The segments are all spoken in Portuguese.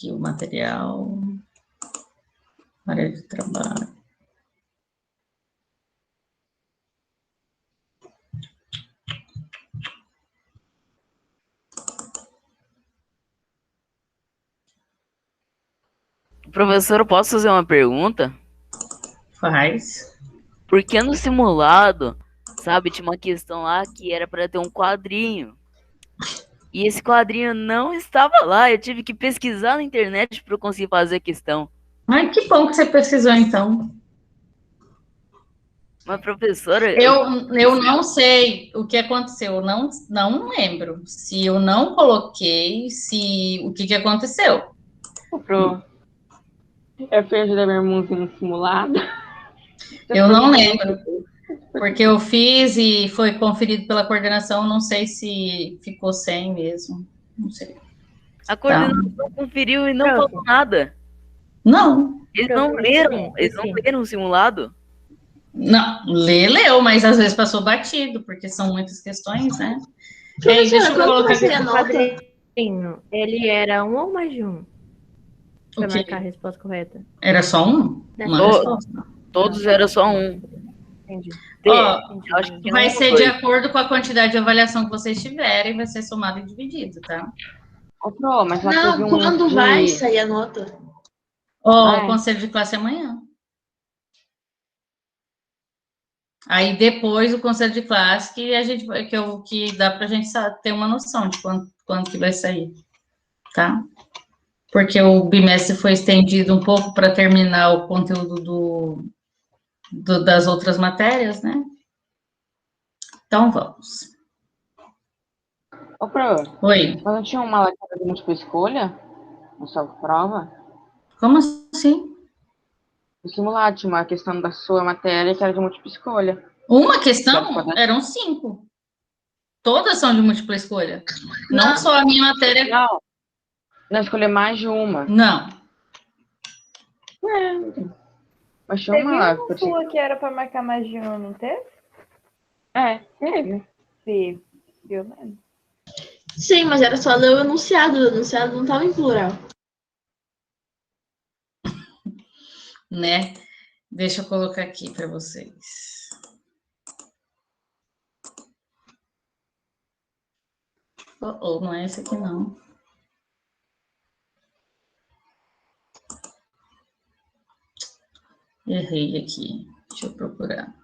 Aqui o material, área de trabalho. Professor, eu posso fazer uma pergunta? Faz. Porque no simulado, sabe, tinha uma questão lá que era para ter um quadrinho. E esse quadrinho não estava lá. Eu tive que pesquisar na internet para eu conseguir fazer a questão. Ai, que bom que você pesquisou, então. Mas, professora, Eu não sei o que aconteceu, eu não lembro se eu não coloquei, se o que aconteceu. Pro. Eu fui ajudar minha irmãzinha no simulado. Eu não lembro, porque eu fiz e foi conferido pela coordenação, não sei se ficou sem mesmo, não sei. a Tá. coordenação conferiu e não falou nada. Não, Eles não leram o simulado. não, leu, mas às vezes passou batido, porque são muitas questões, né? Ei, deixa eu Quanto colocar vai aqui. ser a nota? Quadrinho, ele era um ou mais de um? O Pra quê? marcar a resposta correta. Era só um? Uma resposta. Todos era só um. Entendi. Ó, Eu acho que tinha vai um ou ser de dois. acordo com a quantidade de avaliação que vocês tiverem, vai ser somado e dividido, tá? Ô, Pro, mas já teve Não, um quando de... vai sair a nota? Ó, o é. conselho de classe é amanhã. Aí depois o conselho de classe que a gente que dá pra gente ter uma noção de quanto que vai sair, tá? Porque o bimestre foi estendido um pouco para terminar o conteúdo das outras matérias, né? Então vamos. Ô, Pro, Oi, mas não tinha uma lá que era de múltipla escolha? Na sua prova? como assim? No simulado tinha uma questão da sua matéria que era de múltipla escolha. Uma Que era questão? Eram 5. Todas são de múltipla escolha. Não só a minha matéria. Não, não escolher mais de uma. Não. Mas tinha uma lá. Teve uma sua que era para marcar mais de um, não teve? Teve. Teve. Eu lembro. Sim, mas era só ler o enunciado não estava em plural. Né? Deixa eu colocar aqui para vocês. Não é esse aqui, não. Errei aqui. Deixa eu procurar.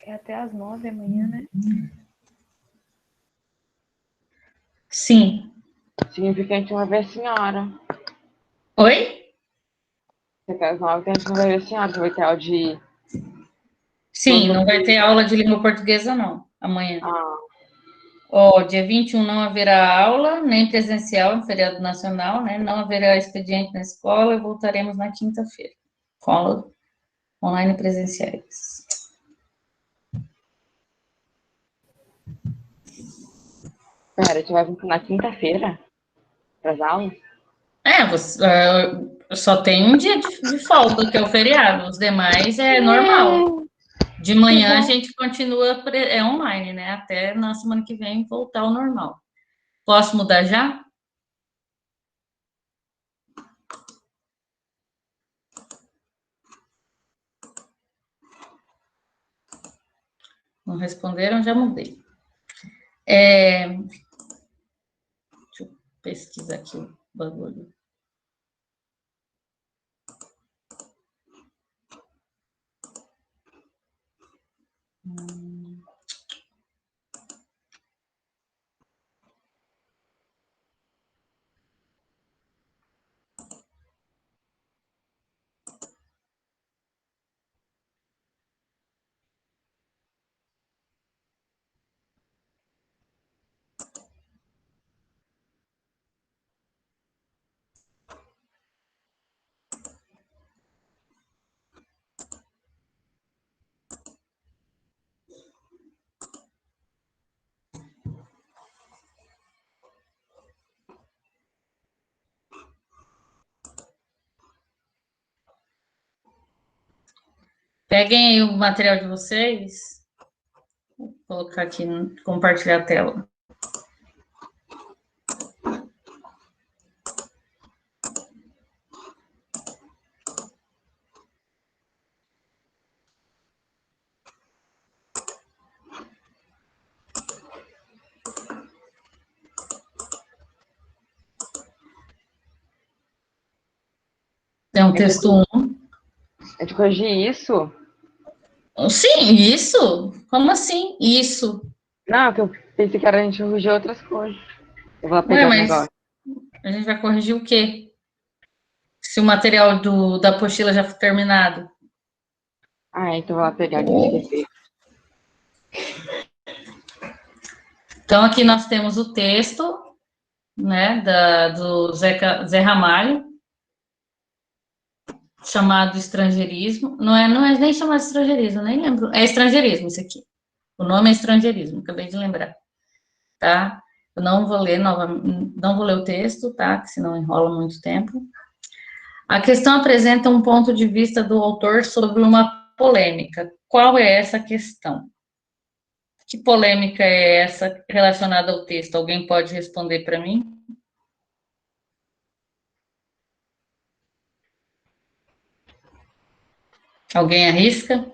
É até às 9 da manhã, né? Sim. Significa que a gente não vai ver a senhora. Oi? Até às 9 que a gente não vai ver a senhora, que vai ter aula de. Sim, não vai ter aula de língua portuguesa, não, amanhã. Ah, Ó, dia 21 não haverá aula, nem presencial, em feriado nacional, né? Não haverá expediente na escola e voltaremos na quinta-feira. Com aula online presenciais. pera, a gente vai vir na quinta-feira para as aulas? Só tem um dia de folga, que é o feriado. Os demais é normal. De manhã a gente continua online, né? Até na semana que vem voltar ao normal. Posso mudar já? Não responderam, já mudei. Deixa eu pesquisar aqui o bagulho. Peguem aí o material de vocês. Vou colocar aqui, compartilhar a tela. Tem um texto 1. É de corrigir isso? Sim, isso? Como assim? Isso. Não, que eu pensei que era a gente corrigir outras coisas. Eu vou lá Ué, pegar o mas negócio. a gente vai corrigir o quê? Se o material da apostila já foi terminado. Ah, então eu vou lá pegar que eu esqueci. Então, aqui nós temos o texto, né, do Zé Ramalho, chamado Estrangeirismo. Não é nem chamado Estrangeirismo, nem lembro. É Estrangeirismo isso aqui. O nome é Estrangeirismo, acabei de lembrar. Tá? Eu não vou ler não vou ler o texto, tá? Que senão enrola muito tempo. A questão apresenta um ponto de vista do autor sobre uma polêmica. Qual é essa questão? Que polêmica é essa relacionada ao texto? Alguém pode responder para mim? Alguém arrisca?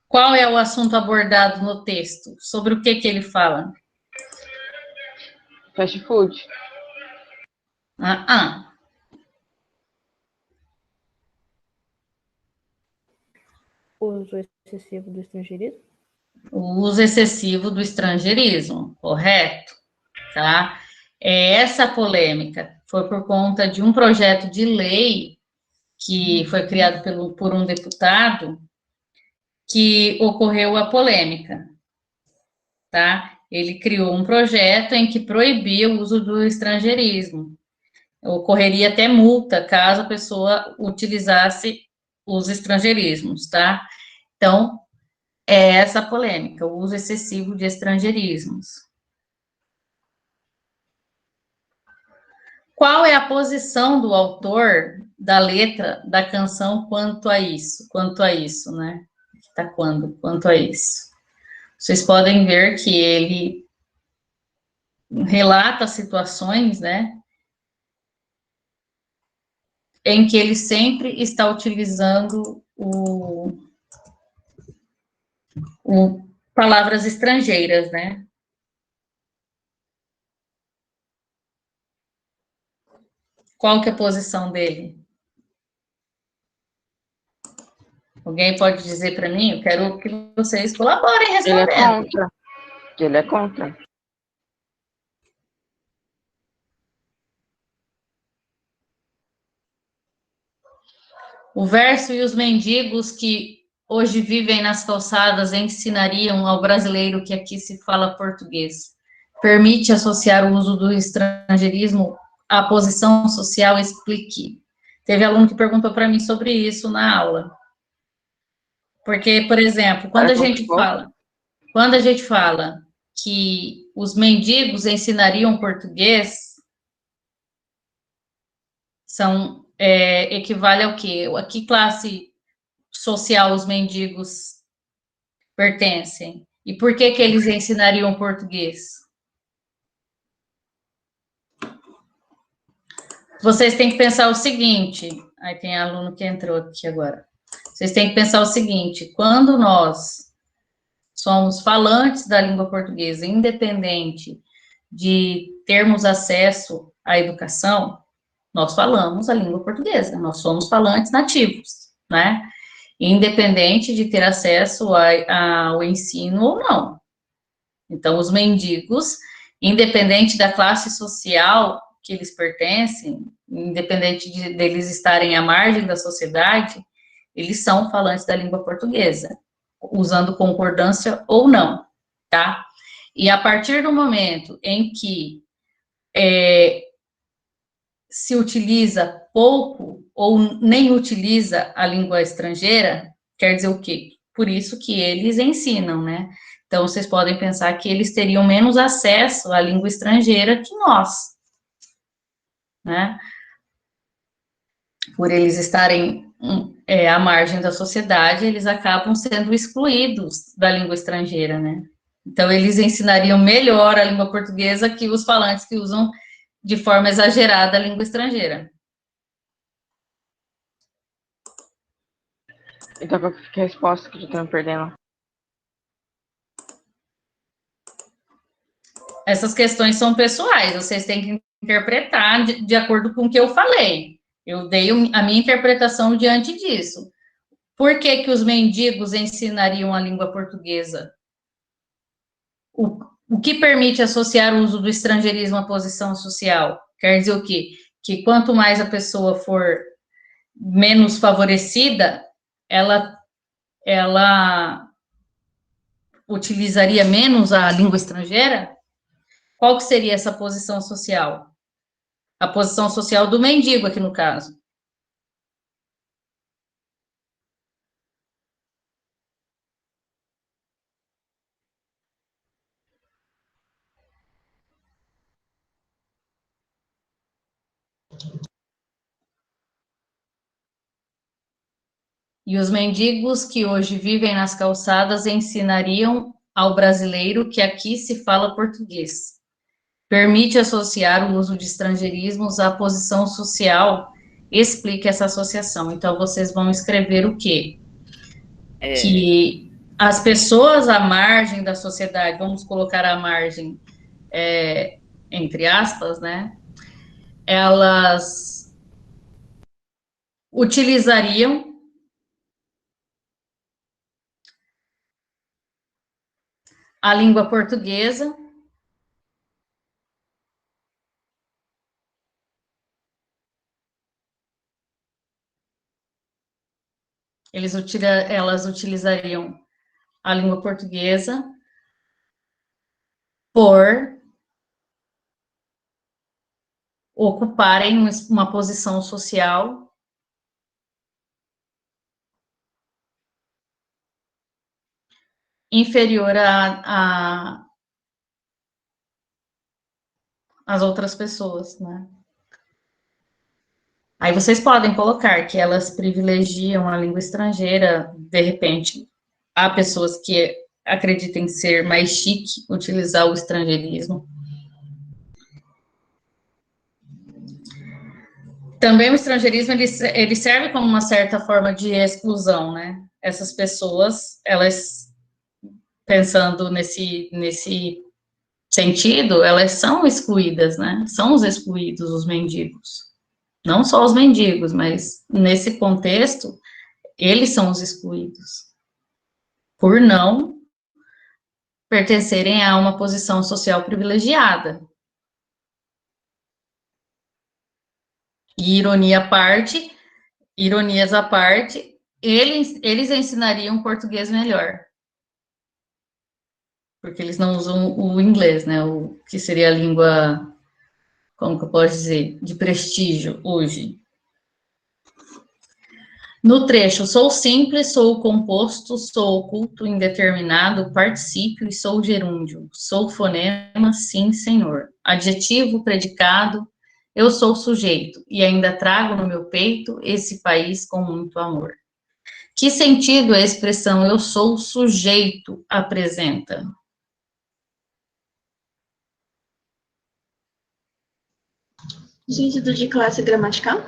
Qual é o assunto abordado no texto? Sobre o que ele fala? Fast food. Ah, ah. Uso excessivo do estrangeirismo? O uso excessivo do estrangeirismo, correto? Tá? Essa polêmica foi por conta de um projeto de lei que foi criado por um deputado que ocorreu a polêmica, tá? Ele criou um projeto em que proibia o uso do estrangeirismo. Ocorreria até multa caso a pessoa utilizasse os estrangeirismos, tá? Então, é essa a polêmica, o uso excessivo de estrangeirismos. Qual é a posição do autor da letra da canção quanto a isso? Quanto a isso, né? Tá quando? Quanto a isso. Vocês podem ver que ele relata situações, né, em que ele sempre está utilizando palavras estrangeiras, né? Qual que é a posição dele? Alguém pode dizer para mim? Eu quero que vocês colaborem Ele é respondendo. contra. Ele é contra. O verso e os mendigos que hoje vivem nas calçadas ensinariam ao brasileiro que aqui se fala português. Permite associar o uso do estrangeirismo à posição social? Explique. Teve aluno que perguntou para mim sobre isso na aula. Porque, por exemplo, quando a gente fala que os mendigos ensinariam português, equivale ao quê? A que classe social os mendigos pertencem? E por que eles ensinariam português? Vocês têm que pensar o seguinte, aí tem aluno que entrou aqui agora. Vocês têm que pensar o seguinte, quando nós somos falantes da língua portuguesa, independente de termos acesso à educação, nós falamos a língua portuguesa, nós somos falantes nativos, né? Independente de ter acesso ao ensino ou não. Então, os mendigos, independente da classe social que eles pertencem, independente deles estarem à margem da sociedade, eles são falantes da língua portuguesa, usando concordância ou não, tá? E a partir do momento em que se utiliza pouco ou nem utiliza a língua estrangeira, quer dizer o quê? Por isso que eles ensinam, né? Então, vocês podem pensar que eles teriam menos acesso à língua estrangeira que nós, né? Por eles estarem à margem da sociedade, eles acabam sendo excluídos da língua estrangeira, né? Então, eles ensinariam melhor a língua portuguesa que os falantes que usam de forma exagerada a língua estrangeira. Então, qual que é a resposta que eu tô perdendo? Essas questões são pessoais, vocês têm que interpretar de acordo com o que eu falei. Eu dei a minha interpretação diante disso. Por que que os mendigos ensinariam a língua portuguesa? O que permite associar o uso do estrangeirismo à posição social? Quer dizer o quê? Que quanto mais a pessoa for menos favorecida, ela utilizaria menos a língua estrangeira? Qual que seria essa posição social? A posição social do mendigo, aqui no caso. E os mendigos que hoje vivem nas calçadas ensinariam ao brasileiro que aqui se fala português. Permite associar o uso de estrangeirismos à posição social. Explique essa associação. Então, vocês vão escrever o quê? Que as pessoas à margem da sociedade, vamos colocar à margem, entre aspas, né? Elas utilizariam a língua portuguesa elas utilizariam a língua portuguesa por ocuparem uma posição social inferior às outras pessoas, né? Aí vocês podem colocar que elas privilegiam a língua estrangeira, de repente, há pessoas que acreditem ser mais chique utilizar o estrangeirismo. Também o estrangeirismo, ele serve como uma certa forma de exclusão, né? Essas pessoas, elas, pensando nesse sentido, elas são excluídas, né? São os excluídos, os mendigos. Não só os mendigos, mas nesse contexto, Eles são os excluídos, por não pertencerem a uma posição social privilegiada. E ironias à parte, eles ensinariam português melhor. Porque eles não usam o inglês, né? O que seria a língua, como que eu posso dizer, de prestígio hoje. No trecho, sou simples, sou composto, sou oculto, indeterminado, particípio e sou gerúndio. Sou fonema, sim, senhor. Adjetivo, predicado, eu sou sujeito e ainda trago no meu peito esse país com muito amor. Que sentido a expressão eu sou sujeito apresenta? Sentido de classe gramatical?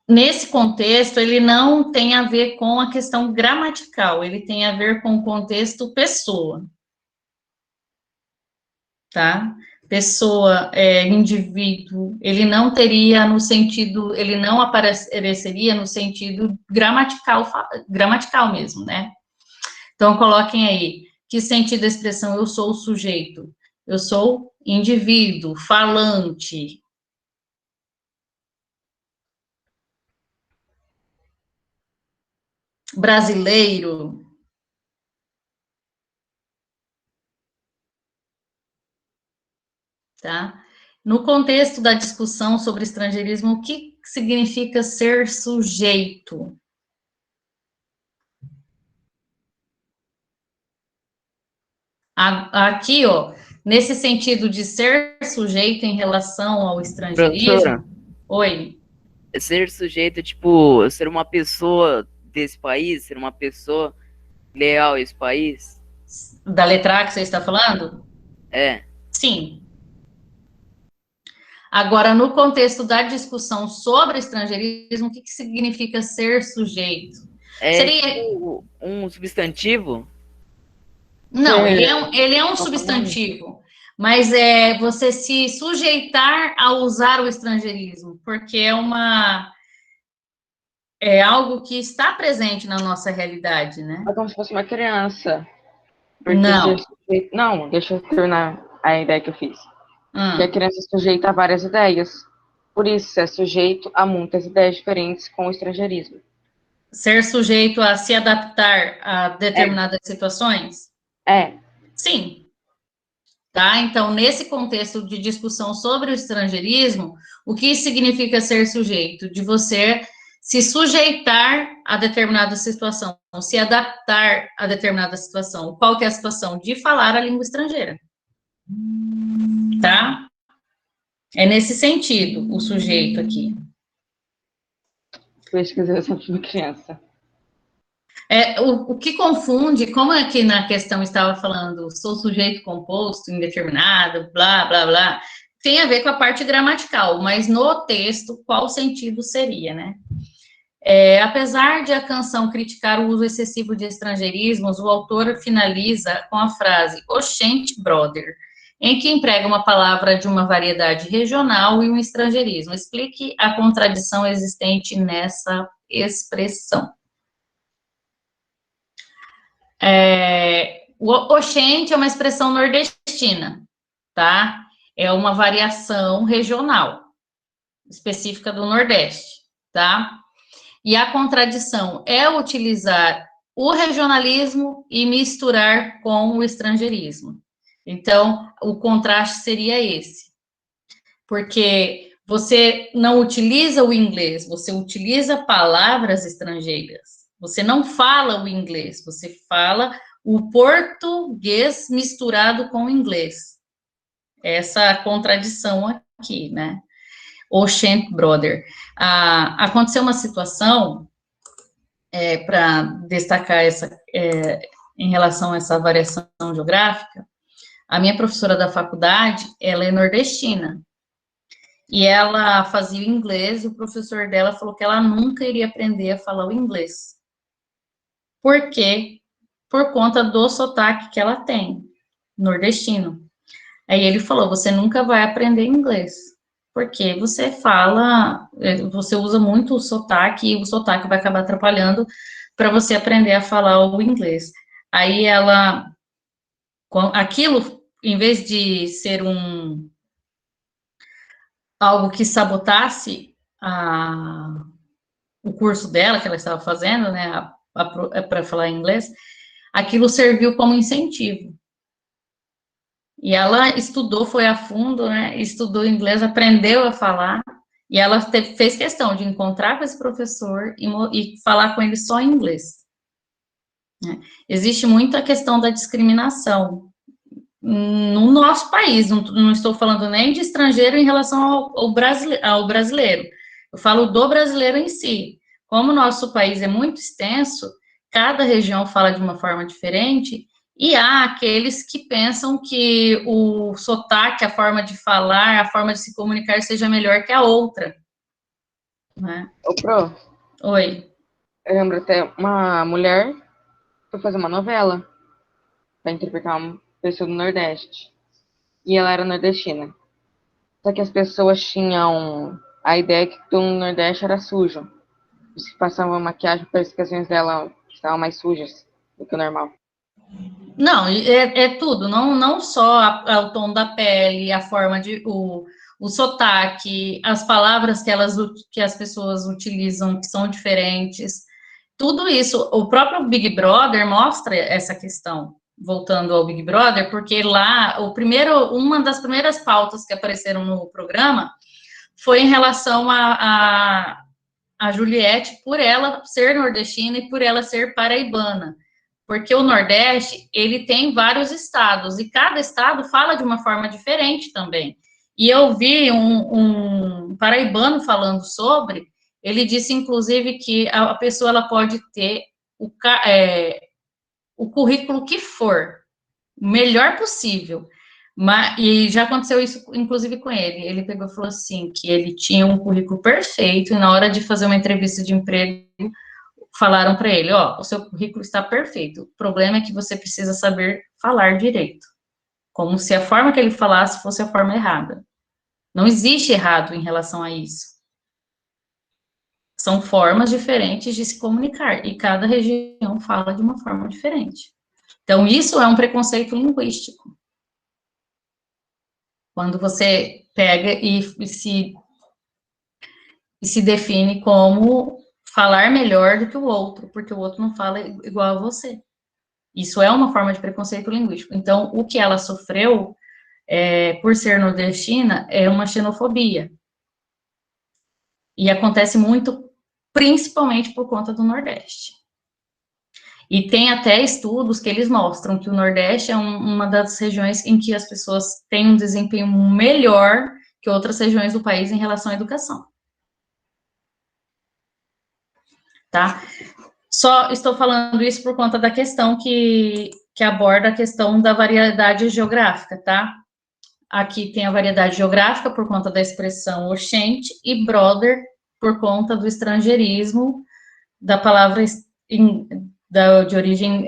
Nesse contexto, ele não tem a ver com a questão gramatical, ele tem a ver com o contexto pessoa. Tá? Pessoa, indivíduo, ele não teria no sentido, ele não apareceria no sentido gramatical mesmo, né? Então, coloquem aí, que sentido a expressão eu sou o sujeito? Eu sou indivíduo, falante. Brasileiro. Tá? No contexto da discussão sobre estrangeirismo, o que significa ser sujeito? Aqui, ó, nesse sentido de ser sujeito em relação ao estrangeirismo. Professora, Oi. ser sujeito, tipo, ser uma pessoa desse país, ser uma pessoa leal a esse país? Da letra A que você está falando? É. Sim. Agora, no contexto da discussão sobre estrangeirismo, o que significa ser sujeito? Seria tipo um substantivo? Não, ele é um substantivo, mas é você se sujeitar a usar o estrangeirismo, porque é algo que está presente na nossa realidade, né? É como se fosse uma criança. Porque Não. Não, deixa eu terminar a ideia que eu fiz. Que a Hum. criança é sujeita a várias ideias. Por isso, é sujeito a muitas ideias diferentes com o estrangeirismo. Ser sujeito a se adaptar a determinadas situações? É. Sim. Tá? Então, nesse contexto de discussão sobre o estrangeirismo, o que significa ser sujeito? De você se sujeitar a determinada situação, se adaptar a determinada situação. Qual que é a situação? De falar a língua estrangeira. Tá? É nesse sentido, o sujeito aqui. Pesquisei sempre de criança. O que confunde, como aqui na questão estava falando, sou sujeito composto, indeterminado, blá, blá, blá, tem a ver com a parte gramatical, mas no texto, qual sentido seria, né? Apesar de a canção criticar o uso excessivo de estrangeirismos, o autor finaliza com a frase, oxente, brother, em que emprega uma palavra de uma variedade regional e um estrangeirismo. Explique a contradição existente nessa expressão. O oxente é uma expressão nordestina, tá? É uma variação regional, específica do Nordeste, tá? E a contradição é utilizar o regionalismo e misturar com o estrangeirismo. Então, o contraste seria esse. Porque você não utiliza o inglês, você utiliza palavras estrangeiras. Você não fala o inglês, você fala o português misturado com o inglês. Essa contradição aqui, né? Oxent Brother. Aconteceu uma situação, para destacar em relação a essa variação geográfica, a minha professora da faculdade, ela é nordestina, e ela fazia inglês, e o professor dela falou que ela nunca iria aprender a falar o inglês. Por quê? Por conta do sotaque que ela tem, nordestino. Aí ele falou, você nunca vai aprender inglês. porque você fala, você usa muito o sotaque, e o sotaque vai acabar atrapalhando para você aprender a falar o inglês. Aí aquilo, em vez de ser algo que sabotasse o curso dela, que ela estava fazendo, né, para falar inglês, aquilo serviu como incentivo. E ela estudou, foi a fundo, né, estudou inglês, aprendeu a falar, e ela fez questão de encontrar com esse professor e falar com ele só em inglês. Né? Existe muito a questão da discriminação no nosso país, não estou falando nem de estrangeiro em relação ao brasileiro, eu falo do brasileiro em si. Como o nosso país é muito extenso, cada região fala de uma forma diferente, e há aqueles que pensam que o sotaque, a forma de falar, a forma de se comunicar seja melhor que a outra. Né? Ô, Pro, Oi. eu lembro até uma mulher foi fazer uma novela para interpretar uma pessoa do Nordeste. E ela era nordestina. Só que as pessoas tinham a ideia que o Nordeste era sujo. Os que passavam maquiagem, parece que as unhas dela estavam mais sujas do que o normal. Não, é tudo, não só o tom da pele, a forma o sotaque, as palavras que as pessoas utilizam que são diferentes, tudo isso, o próprio Big Brother mostra essa questão, voltando ao Big Brother, porque lá, uma das primeiras pautas que apareceram no programa foi em relação a Juliette, por ela ser nordestina e por ela ser paraibana. Porque o Nordeste, ele tem vários estados, e cada estado fala de uma forma diferente também. E eu vi um paraibano falando sobre, ele disse, inclusive, que a pessoa ela pode ter o currículo que for, o melhor possível, e já aconteceu isso, inclusive, com ele. Ele pegou e falou assim, que ele tinha um currículo perfeito, e na hora de fazer uma entrevista de emprego, falaram para ele, ó, o seu currículo está perfeito, o problema é que você precisa saber falar direito, como se a forma que ele falasse fosse a forma errada. Não existe errado em relação a isso. São formas diferentes de se comunicar, e cada região fala de uma forma diferente. Então, isso é um preconceito linguístico. Quando você pega e se define como falar melhor do que o outro, porque o outro não fala igual a você. Isso é uma forma de preconceito linguístico. Então, o que ela sofreu, por ser nordestina, é uma xenofobia. E acontece muito, principalmente por conta do Nordeste. E tem até estudos que eles mostram que o Nordeste é uma das regiões em que as pessoas têm um desempenho melhor que outras regiões do país em relação à educação. Tá? Só estou falando isso por conta da questão que aborda a questão da variedade geográfica, tá? Aqui tem a variedade geográfica por conta da expressão oxente e brother por conta do estrangeirismo da palavra de origem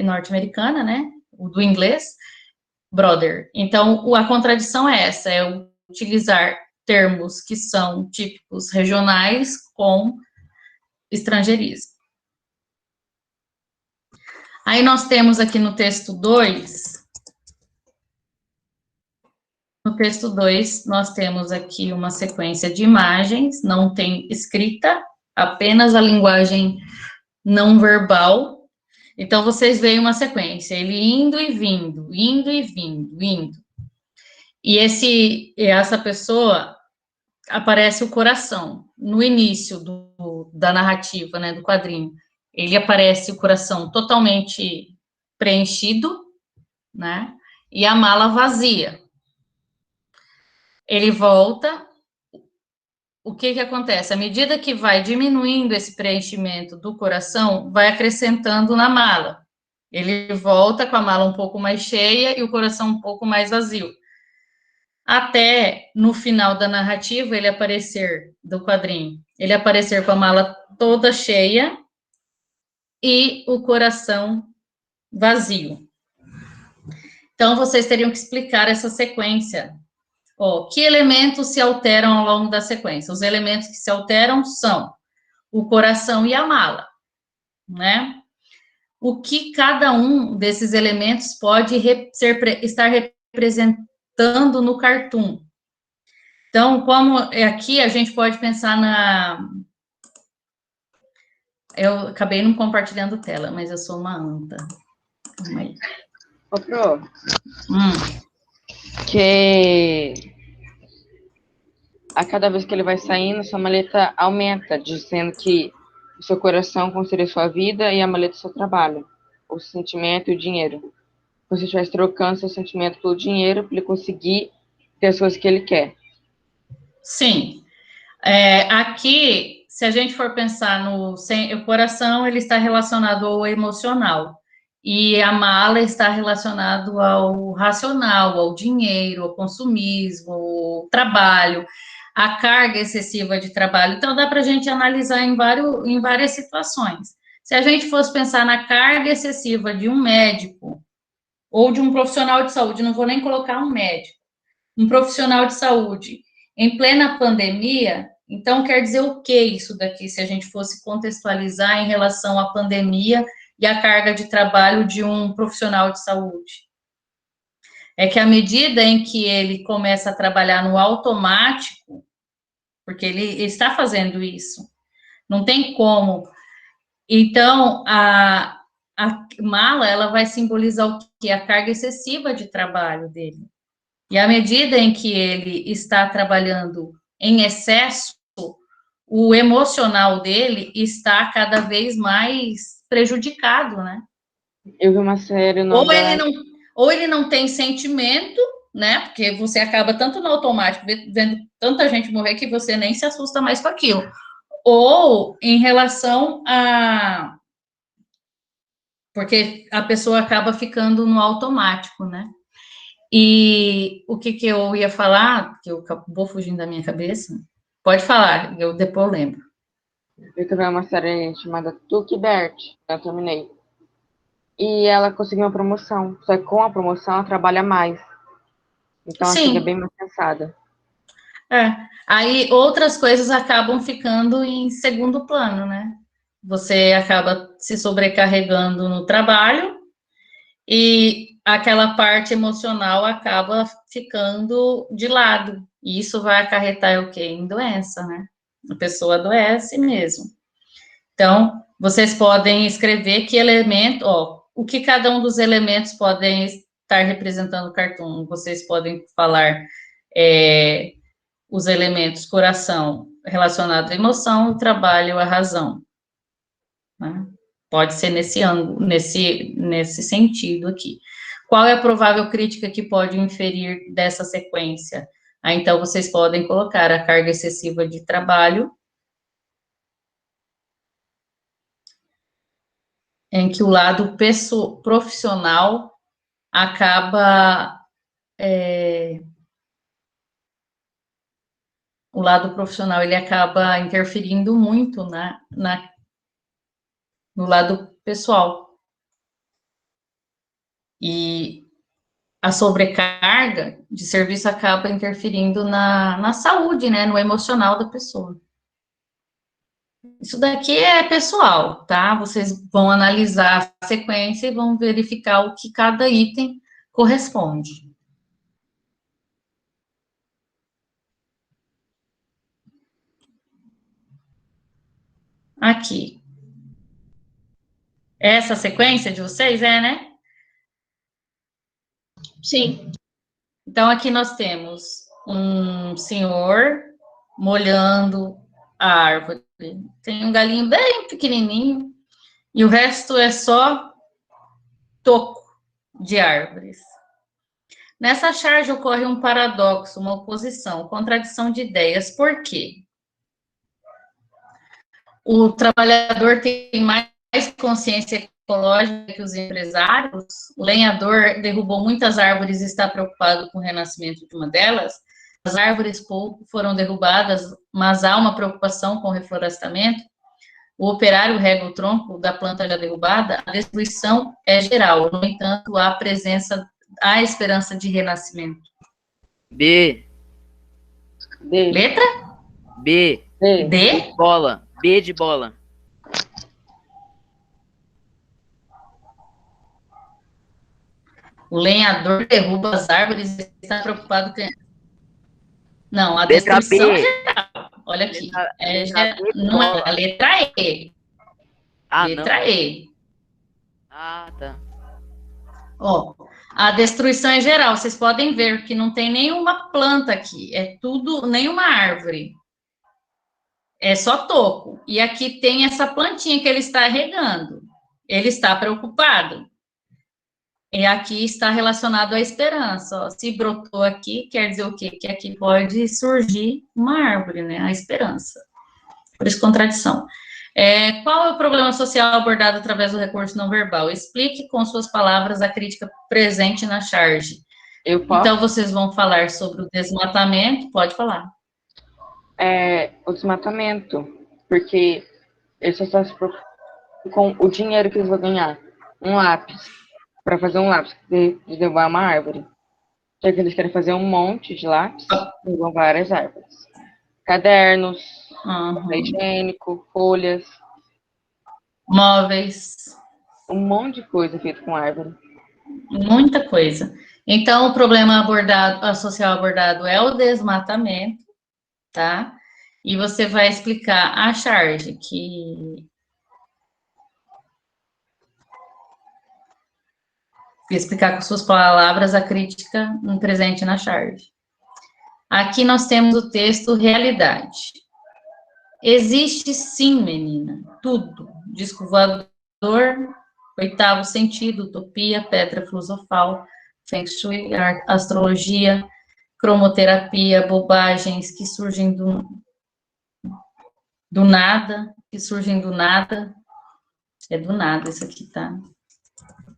norte-americana, né? Do inglês, brother. Então, a contradição é essa, é utilizar termos que são típicos regionais com estrangeirismo. Aí nós temos aqui no texto 2, nós temos aqui uma sequência de imagens, não tem escrita, apenas a linguagem não verbal. Então, vocês veem uma sequência, ele indo e vindo, indo e vindo, indo. E essa pessoa, aparece o coração, no início da narrativa, né, do quadrinho. Ele aparece o coração totalmente preenchido, né? E a mala vazia. Ele volta. O que acontece? À medida que vai diminuindo esse preenchimento do coração, vai acrescentando na mala. Ele volta com a mala um pouco mais cheia e o coração um pouco mais vazio. Até no final da narrativa, do quadrinho, ele aparecer com a mala toda cheia e o coração vazio. Então, vocês teriam que explicar essa sequência Ó, que elementos se alteram ao longo da sequência? Os elementos que se alteram são o coração e a mala, né? O que cada um desses elementos pode estar representando no cartoon? Então, como aqui a gente pode pensar na... Eu acabei não compartilhando tela, mas eu sou uma anta. Calma aí. Ô, Pro, Hum. que a cada vez que ele vai saindo, sua maleta aumenta, dizendo que o seu coração construiu sua vida e a maleta seu trabalho, o sentimento e o dinheiro. Como se estivesse trocando seu sentimento pelo dinheiro para ele conseguir ter as coisas que ele quer. Sim. Aqui, se a gente for pensar o coração, ele está relacionado ao emocional. E a mala está relacionado ao racional, ao dinheiro, ao consumismo, ao trabalho, à carga excessiva de trabalho. Então, dá para a gente analisar em várias situações. Se a gente fosse pensar na carga excessiva de um médico ou de um profissional de saúde, não vou nem colocar um médico, um profissional de saúde, em plena pandemia, então quer dizer o que isso daqui, se a gente fosse contextualizar em relação à pandemia e à carga de trabalho de um profissional de saúde? É que à medida em que ele começa a trabalhar no automático, porque ele está fazendo isso, não tem como. Então, a mala, ela vai simbolizar o quê? A carga excessiva de trabalho dele. E à medida em que ele está trabalhando em excesso, o emocional dele está cada vez mais prejudicado, né? Eu vi uma série, o nome Ou ele não tem sentimento, né? Porque você acaba tanto no automático, vendo tanta gente morrer que você nem se assusta mais com aquilo. Ou em relação a... Porque a pessoa acaba ficando no automático, né? E o que eu ia falar, que eu acabou fugindo da minha cabeça, pode falar, eu depois lembro. Eu vi uma série chamada Tuki Bert, eu terminei. E ela conseguiu uma promoção, só que com a promoção ela trabalha mais. Então ela fica bem mais cansada. Aí outras coisas acabam ficando em segundo plano, né? Você acaba se sobrecarregando no trabalho e aquela parte emocional acaba ficando de lado. E isso vai acarretar o quê? Em doença, né? A pessoa adoece mesmo. Então, vocês podem escrever que elemento, o que cada um dos elementos podem estar representando no cartoon. Vocês podem falar os elementos coração relacionado à emoção, o trabalho, a razão. Né? Pode ser nesse ângulo, nesse sentido aqui. Qual é a provável crítica que pode inferir dessa sequência? Então, vocês podem colocar a carga excessiva de trabalho, em que o lado profissional acaba... o lado profissional, ele acaba interferindo muito no lado pessoal. E a sobrecarga de serviço acaba interferindo na saúde, né, no emocional da pessoa. Isso daqui é pessoal, tá? Vocês vão analisar a sequência e vão verificar o que cada item corresponde. Aqui. Essa sequência de vocês né? Sim. Então, aqui nós temos um senhor molhando a árvore. Tem um galinho bem pequenininho e o resto é só toco de árvores. Nessa charge ocorre um paradoxo, uma oposição, contradição de ideias. Por quê? O trabalhador tem mais consciência ecológica que os empresários. O lenhador derrubou muitas árvores e está preocupado com o renascimento de uma delas. As árvores pouco foram derrubadas, mas há uma preocupação com o reflorestamento. O operário rega o tronco da planta já derrubada, a destruição é geral. No entanto, há esperança de renascimento. B. D. Letra B. D. D? Bola. B de bola. O lenhador derruba as árvores e está preocupado com... Não, a Letra destruição B. geral. Olha aqui. Letra B de Não é bola. a letra E. Ah, não. Letra E. Ah, tá. Ó, a destruição é geral. Vocês podem ver que não tem nenhuma planta aqui. É tudo, nenhuma árvore. É só toco. E aqui tem essa plantinha que ele está regando. Ele está preocupado. E aqui está relacionado à esperança. Ó. Se brotou aqui, quer dizer o quê? Que aqui pode surgir uma árvore, né? A esperança. Por isso, contradição. Qual é o problema social abordado através do recurso não verbal? Explique com suas palavras a crítica presente na charge. Eu posso? Então, vocês vão falar sobre o desmatamento. Pode falar. O desmatamento. Porque eles só se preocupam com o dinheiro que eles vão ganhar. Um lápis. Para fazer um lápis de derrubar uma árvore. Só que eles querem fazer um monte de lápis e derrubar várias árvores. Cadernos, papel higiênico, folhas. Móveis. Um monte de coisa feito com árvore. Muita coisa. Então, o problema abordado, social abordado é o desmatamento, tá? E você vai explicar a charge, que... explicar com suas palavras a crítica presente na charge. Aqui nós temos o texto realidade. Existe sim, menina, tudo. Disco voador, oitavo sentido, utopia, pedra filosofal, feng shui, astrologia, cromoterapia, bobagens que surgem do nada, que surgem do nada. É do nada isso aqui, tá?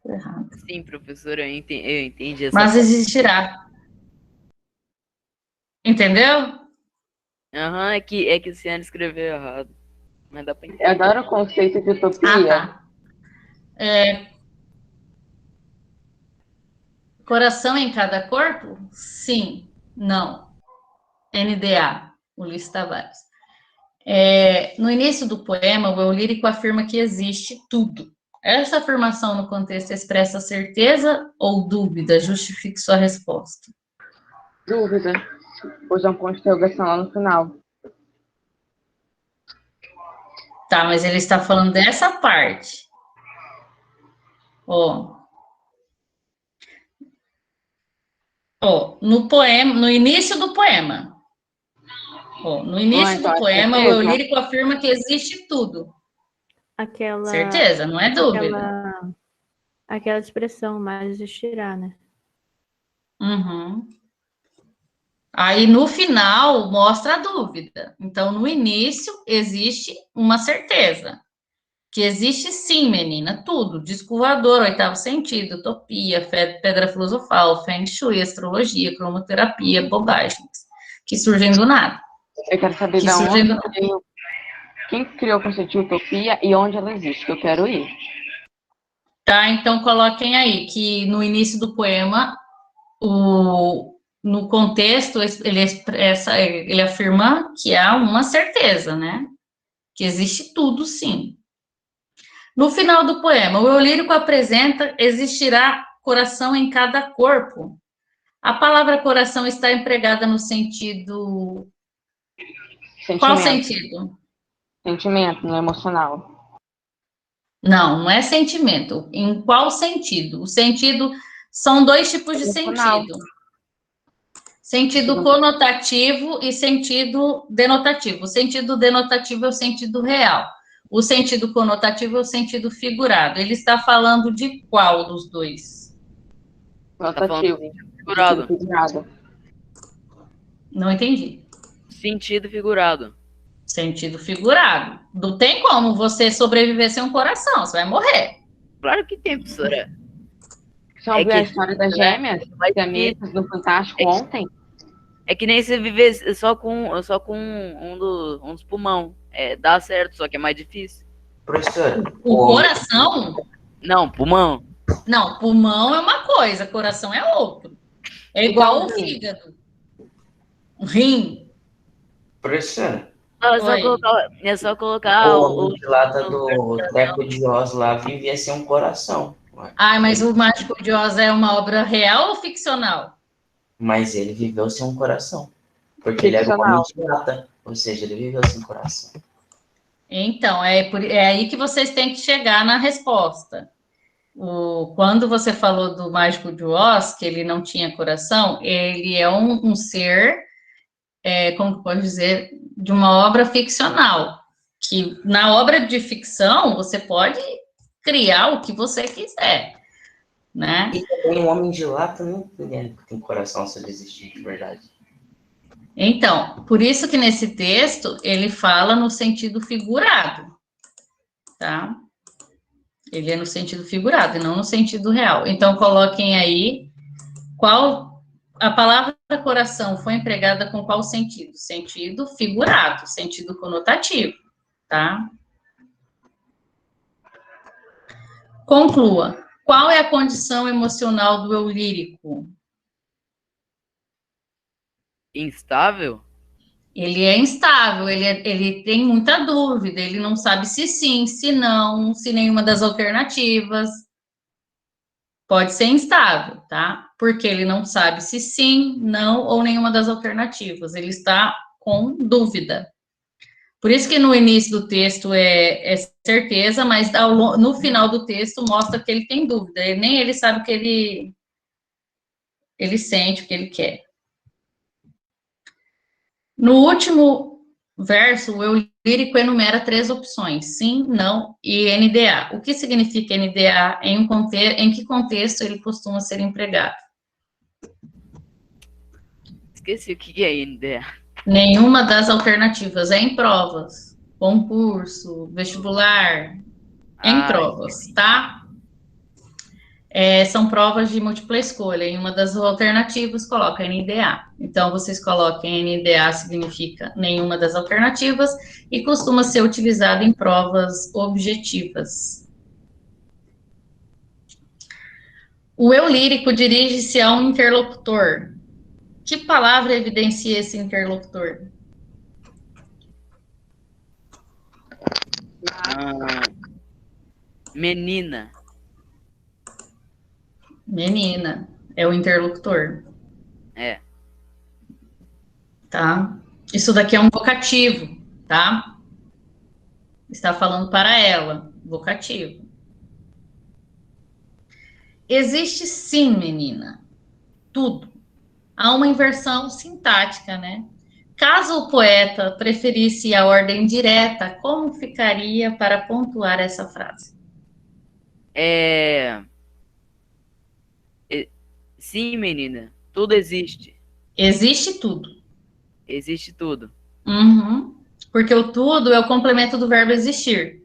Errado. Sim, professora, eu entendi essa Mas parte. existirá. Entendeu? Aham, é que o Ciano escreveu errado. Mas dá pra entender. Eu adoro o conceito de utopia. Tá. Coração em cada corpo? Sim. Não. NDA, Ulisses Tavares. No início do poema, o eu lírico afirma que existe tudo. Essa afirmação no contexto expressa certeza ou dúvida? Justifique sua resposta. Dúvida. Pôs um ponto de interrogação lá no final. Tá, mas ele está falando dessa parte. No poema, no início do poema. No início do poema, o eu lírico afirma que existe tudo. Certeza, não é dúvida. Aquela expressão, mas existirá, né? Uhum. Aí, no final, mostra a dúvida. Então, no início, existe uma certeza. Que existe sim, menina, tudo. Disco voador, oitavo sentido, utopia, pedra filosofal, feng shui, astrologia, cromoterapia, bobagens. Que surgem do nada. Eu quero saber de onde quem criou o conceito de utopia e onde ela existe, que eu quero ir. Tá, então coloquem aí que no início do poema, no contexto, ele afirma que há uma certeza, né? Que existe tudo, sim. No final do poema, o eu lírico apresenta, existirá coração em cada corpo. A palavra coração está empregada no sentido... Sentimento. Qual sentido? Sentimento, no emocional. Não é sentimento. Em qual sentido? O sentido... São dois tipos de sentido. Sentido conotativo e sentido denotativo. O sentido denotativo é o sentido real. O sentido conotativo é o sentido figurado. Ele está falando de qual dos dois? Conotativo. Figurado. Não entendi. Sentido figurado. Sentido figurado. Não tem como você sobreviver sem um coração. Você vai morrer. Claro que tem, professora. Só ouviu a história das gêmeas? Das amigas no Fantástico ontem? É que nem você viver só com um dos pulmão. Dá certo, só que é mais difícil. Professora. O coração? Não, pulmão. Não, pulmão é uma coisa, coração é outro. É igual o fígado. O rim. Professora, Oi. É só colocar o o. homem de lata do Treco de Oz lá vivia sem um coração. Ué. Ai, mas o Mágico de Oz é uma obra real ou ficcional? Mas ele viveu sem um coração. Porque ele era um homem Ficcional. de lata. Ou seja, ele viveu sem coração. Então, é aí que vocês têm que chegar na resposta. Quando você falou do Mágico de Oz, que ele não tinha coração, ele é um ser, como que pode dizer, de uma obra ficcional. Que na obra de ficção você pode criar o que você quiser, né? E também um homem de lata não tem coração se ele existir de verdade. Então, por isso que nesse texto ele fala no sentido figurado, tá? Ele é no sentido figurado e não no sentido real. Então, coloquem aí qual a palavra coração foi empregada com qual sentido? Sentido figurado, sentido conotativo, tá? Conclua. Qual é a condição emocional do eu lírico? Instável? Ele é instável, ele tem muita dúvida, ele não sabe se sim, se não, se nenhuma das alternativas. Pode ser instável, tá? Porque ele não sabe se sim, não ou nenhuma das alternativas. Ele está com dúvida. Por isso que no início do texto é certeza, mas no final do texto mostra que ele tem dúvida. Nem ele sabe o que ele sente, o que ele quer. No último verso, o eu lírico enumera 3 opções: sim, não e NDA. O que significa NDA? Em que contexto ele costuma ser empregado? Esqueci o que é NDA. Nenhuma das alternativas. É em provas, concurso, vestibular, em provas, tá? São provas de múltipla escolha. Em uma das alternativas, coloca NDA. Então, vocês coloquem NDA significa nenhuma das alternativas e costuma ser utilizado em provas objetivas. O eu lírico dirige-se a um interlocutor. Que palavra evidencia esse interlocutor? Menina. Menina. É o interlocutor. É. Tá? Isso daqui é um vocativo, tá? Está falando para ela, vocativo. Existe sim, menina. Tudo. Há uma inversão sintática, né? Caso o poeta preferisse a ordem direta, como ficaria para pontuar essa frase? Sim, menina. Tudo existe. Existe tudo. Existe tudo. Uhum. Porque o tudo é o complemento do verbo existir.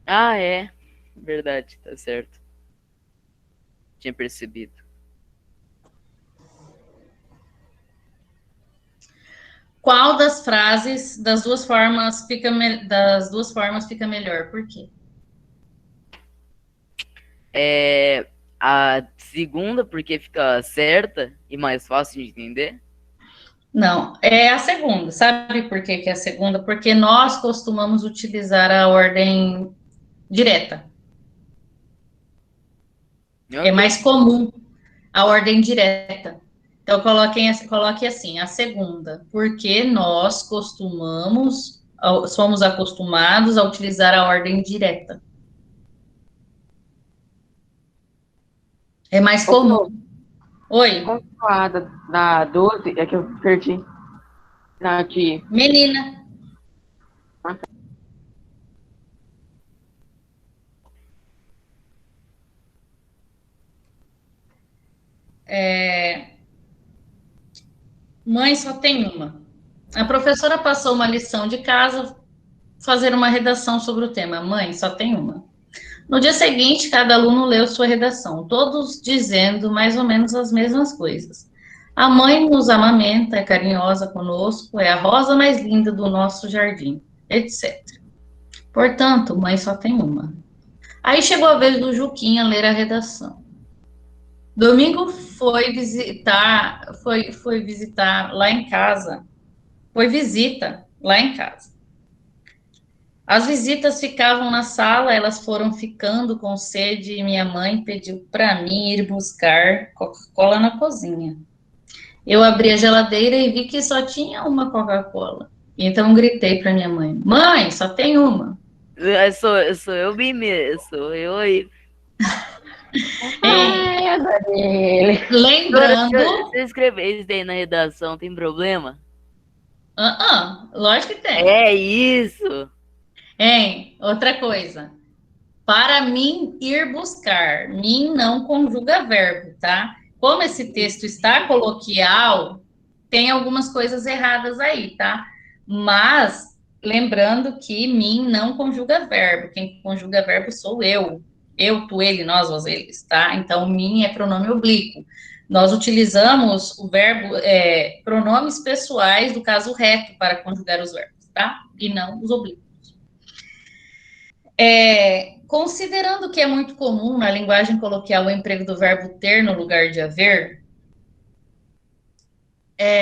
Ah, é. Verdade, tá certo. Tinha percebido. Qual das frases das duas formas fica melhor? Por quê? A segunda, porque fica certa e mais fácil de entender. Não, é a segunda. Sabe por que é a segunda? Porque nós costumamos utilizar a ordem direta. É mais comum a ordem direta. Então, coloque assim, a segunda, porque nós somos acostumados a utilizar a ordem direta. É mais comum. Oi? Controlada da 12, é que eu perdi. Na de. Menina. Mãe só tem uma. A professora passou uma lição de casa, fazer uma redação sobre o tema. Mãe só tem uma. No dia seguinte, cada aluno leu sua redação, todos dizendo mais ou menos as mesmas coisas. A mãe nos amamenta, é carinhosa conosco, é a rosa mais linda do nosso jardim, etc. Portanto, mãe só tem uma. Aí chegou a vez do Juquinha ler a redação. Domingo foi visitar lá em casa foi visita lá em casa. As visitas ficavam na sala, elas foram ficando com sede e minha mãe pediu para mim ir buscar Coca-Cola na cozinha. Eu abri a geladeira e vi que só tinha uma Coca-Cola. Então gritei para minha mãe: Mãe, só tem uma. Sou eu bem mesmo, sou eu aí. Ai, adorei ele. Lembrando. Se eu escrever isso daí na redação, tem problema? Lógico que tem. É isso. Hein? Outra coisa. Para mim ir buscar. Mim não conjuga verbo, tá? Como esse texto está coloquial, tem algumas coisas erradas aí, tá? Mas lembrando que mim não conjuga verbo. Quem conjuga verbo sou eu. Eu, tu, ele, nós, vós, eles, tá? Então, mim é pronome oblíquo. Nós utilizamos o verbo, pronomes pessoais do caso reto para conjugar os verbos, tá? E não os oblíquos. Considerando que é muito comum na linguagem coloquial o emprego do verbo ter no lugar de haver,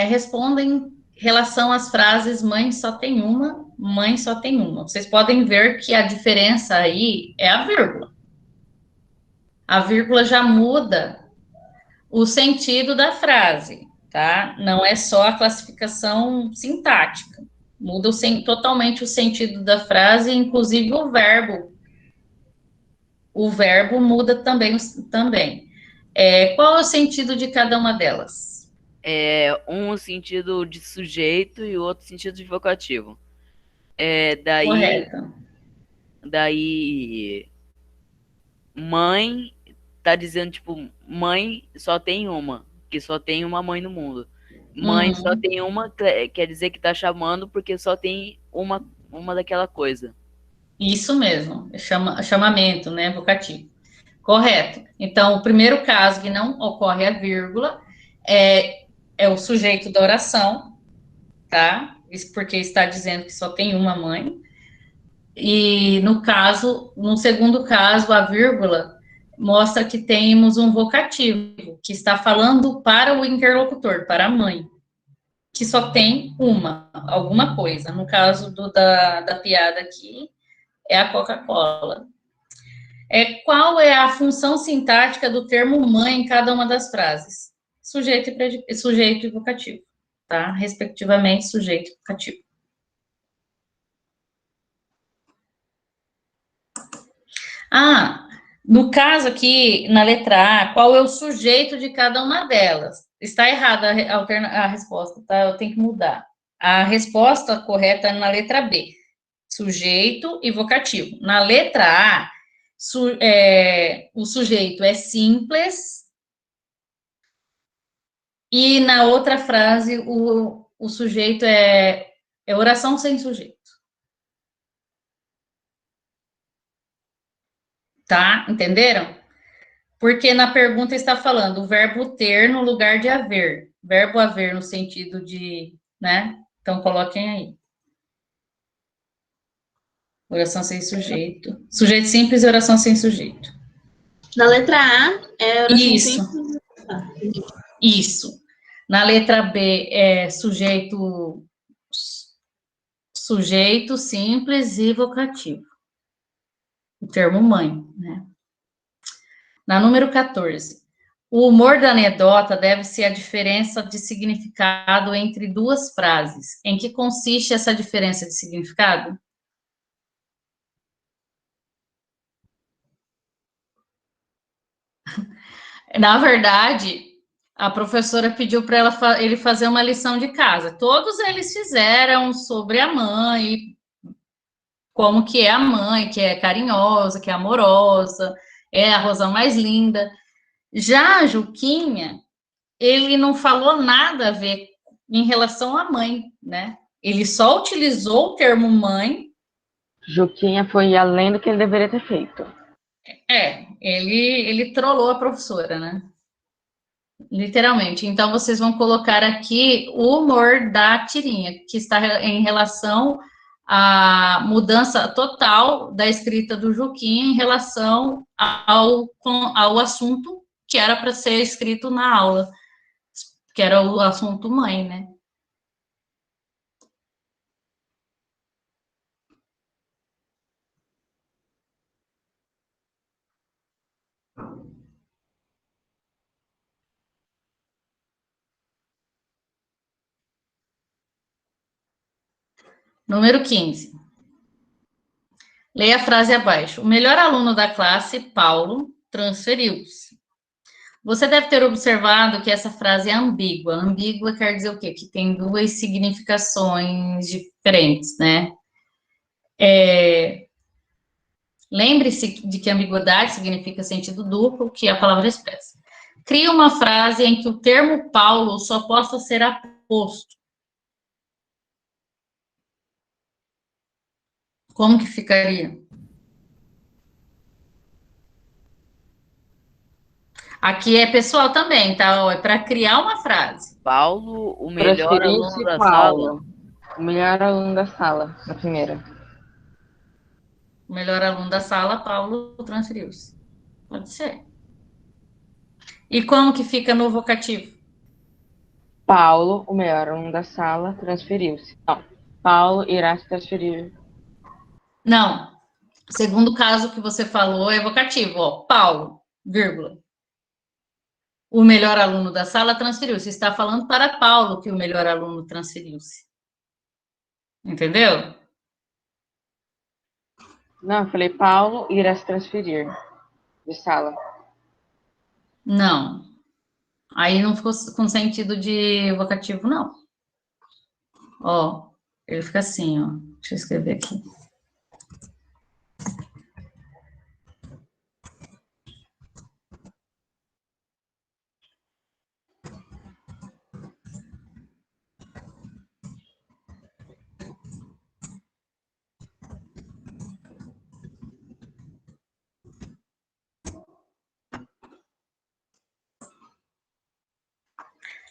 respondem em relação às frases mãe só tem uma, mãe só tem uma. Vocês podem ver que a diferença aí é a vírgula. A vírgula já muda o sentido da frase, tá? Não é só a classificação sintática. Muda totalmente o sentido da frase, inclusive o verbo. O verbo muda também. Qual é o sentido de cada uma delas? Um sentido de sujeito e o outro sentido de vocativo. Correto. Daí, mãe tá dizendo, tipo, mãe só tem uma, que só tem uma mãe no mundo. Mãe só tem uma, quer dizer que tá chamando porque só tem uma daquela coisa. Isso mesmo, chamamento, né, vocativo. Correto. Então, o primeiro caso que não ocorre a vírgula é o sujeito da oração, tá? Isso porque está dizendo que só tem uma mãe. E no segundo caso, a vírgula mostra que temos um vocativo, que está falando para o interlocutor, para a mãe, que só tem alguma coisa. No caso da piada aqui, é a Coca-Cola. Qual é a função sintática do termo mãe em cada uma das frases? Sujeito e vocativo, tá? Respectivamente, sujeito e vocativo. No caso aqui, na letra A, qual é o sujeito de cada uma delas? Está errada a resposta, tá? Eu tenho que mudar. A resposta correta é na letra B, sujeito e vocativo. Na letra A, o sujeito é simples e na outra frase o sujeito é oração sem sujeito. Tá? Entenderam? Porque na pergunta está falando o verbo ter no lugar de haver. Verbo haver no sentido de, né? Então, coloquem aí. Oração sem sujeito. Sujeito simples e oração sem sujeito. Na letra A, é oração simples. Isso. Na letra B, é sujeito simples e vocativo. O termo mãe, né? Na número 14. O humor da anedota deve ser a diferença de significado entre duas frases. Em que consiste essa diferença de significado? Na verdade, a professora pediu para ele fazer uma lição de casa. Todos eles fizeram sobre a mãe, como que é a mãe, que é carinhosa, que é amorosa, é a Rosa mais linda. Já a Juquinha, ele não falou nada a ver em relação à mãe, né? Ele só utilizou o termo mãe. Juquinha foi além do que ele deveria ter feito. Ele trollou a professora, né? Literalmente. Então, vocês vão colocar aqui o humor da tirinha, que está em relação à mudança total da escrita do Juquinha em relação ao assunto que era para ser escrito na aula, que era o assunto mãe, né? Número 15. Leia a frase abaixo. O melhor aluno da classe, Paulo, transferiu-se. Você deve ter observado que essa frase é ambígua. Ambígua quer dizer o quê? Que tem duas significações diferentes, né? Lembre-se de que ambiguidade significa sentido duplo, que a palavra expressa. Crie uma frase em que o termo Paulo só possa ser aposto. Como que ficaria? Aqui é pessoal também, tá? É para criar uma frase. Paulo, o melhor aluno Transferiu-se da Paulo. sala. O melhor aluno da sala, na primeira. O melhor aluno da sala, Paulo, transferiu-se. Pode ser. E como que fica no vocativo? Paulo, o melhor aluno da sala, transferiu-se. Não. Paulo irá se transferir. Não. O segundo caso que você falou é vocativo, ó. Paulo, vírgula. O melhor aluno da sala transferiu-se. Está falando para Paulo que o melhor aluno transferiu-se. Entendeu? Não, eu falei Paulo irá se transferir de sala. Não. Aí não ficou com sentido de vocativo, não. Ó, ele fica assim, ó. Deixa eu escrever aqui.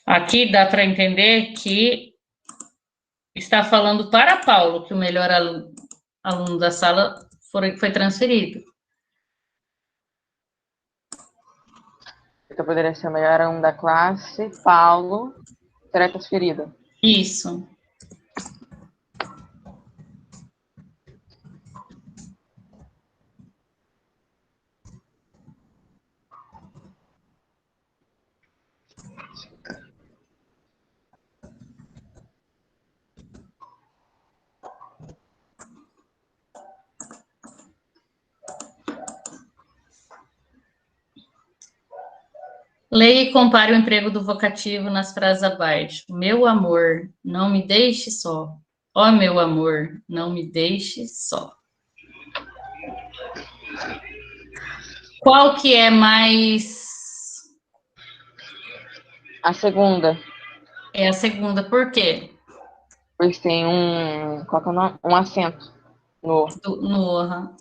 Aqui dá para entender que está falando para Paulo que o melhor aluno da sala foi transferido. Então poderia ser o melhor aluno da classe, Paulo, será transferido. Isso. Leia e compare o emprego do vocativo nas frases abaixo. Meu amor, não me deixe só. Ó, meu amor, não me deixe só. Qual que é mais... A segunda, É a segunda, por quê? pois tem qual que é o nome? Um acento no. No...